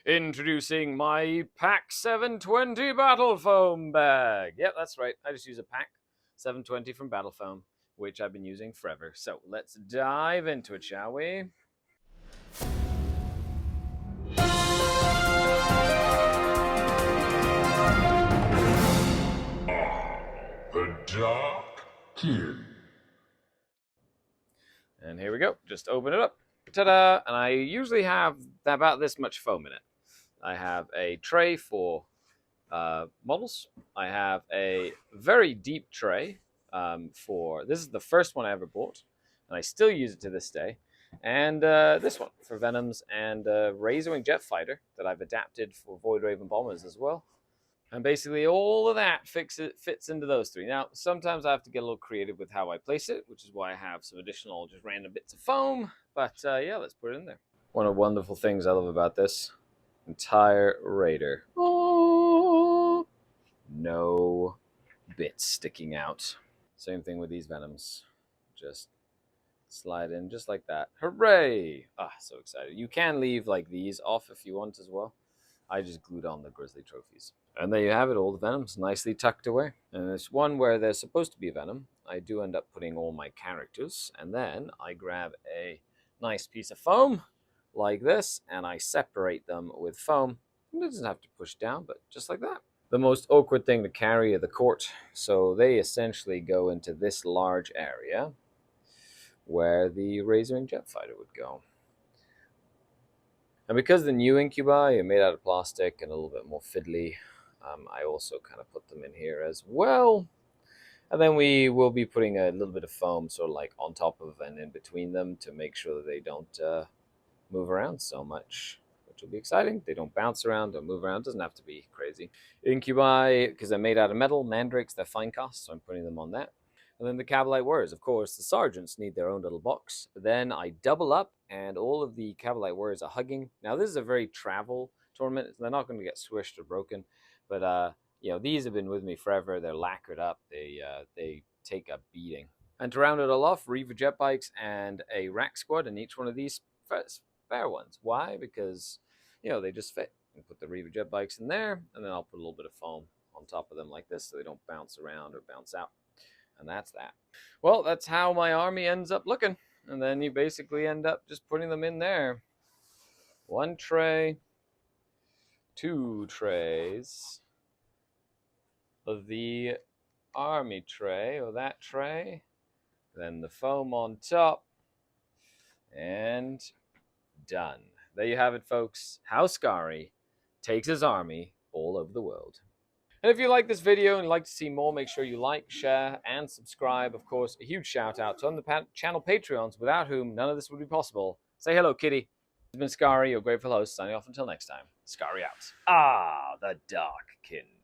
Introducing my Pack 720 Battle Foam bag. Yep, that's right. I just use a Pack 720 from Battle Foam, which I've been using forever. So let's dive into it, shall we? The Dark King. And here we go. Just open it up. Ta-da! And I usually have about this much foam in it. I have a tray for models. I have a very deep tray this is the first one I ever bought, and I still use it to this day. And this one for Venoms and Razorwing Jet Fighter that I've adapted for Void Raven Bombers as well. And basically all of that fits into those three. Now, sometimes I have to get a little creative with how I place it, which is why I have some additional just random bits of foam. But yeah, let's put it in there. One of the wonderful things I love about this entire Raider. Oh, no bits sticking out. Same thing with these Venoms. Just slide in just like that. Hooray! Ah, so excited. You can leave like these off if you want as well. I just glued on the Grizzly trophies. And there you have it, all the Venoms nicely tucked away. And there's one where there's supposed to be a Venom. I do end up putting all my characters, and then I grab a nice piece of foam like this, and I separate them with foam. It doesn't have to push down, but just like that. The most awkward thing to carry are the court, so they essentially go into this large area where the Razorwing Jet Fighter would go. And because the new incubi are made out of plastic and a little bit more fiddly, I also kind of put them in here as well. And then we will be putting a little bit of foam sort of like on top of and in between them to make sure that they don't move around so much, which will be exciting. They don't bounce around, don't move around. It doesn't have to be crazy. Incubi, because they're made out of metal, mandrakes, they're fine cast, so I'm putting them on that. And then the Cavalite Warriors, of course, the sergeants need their own little box. Then I double up, and all of the Cavalite Warriors are hugging. Now, this is a very travel tournament. They're not going to get swished or broken, but you know, these have been with me forever. They're lacquered up. They take a beating. And to round it all off, Reaver jet bikes and a rack squad, and each one of these fair ones. Why? Because you know they just fit. And put the Reaver jet bikes in there, and then I'll put a little bit of foam on top of them like this, so they don't bounce around or bounce out. And that's that. Well, that's how my army ends up looking. And then you basically end up just putting them in there. One tray, two trays of the army tray, or that tray, then the foam on top, and done. There you have it, folks. How Skari takes his army all over the world. And if you like this video and you'd like to see more, make sure you like, share, and subscribe. Of course, a huge shout out to the channel Patreons, without whom none of this would be possible. Say hello, kitty. It's been Skari, your grateful host, signing off until next time. Skari out. Ah, the Dark King.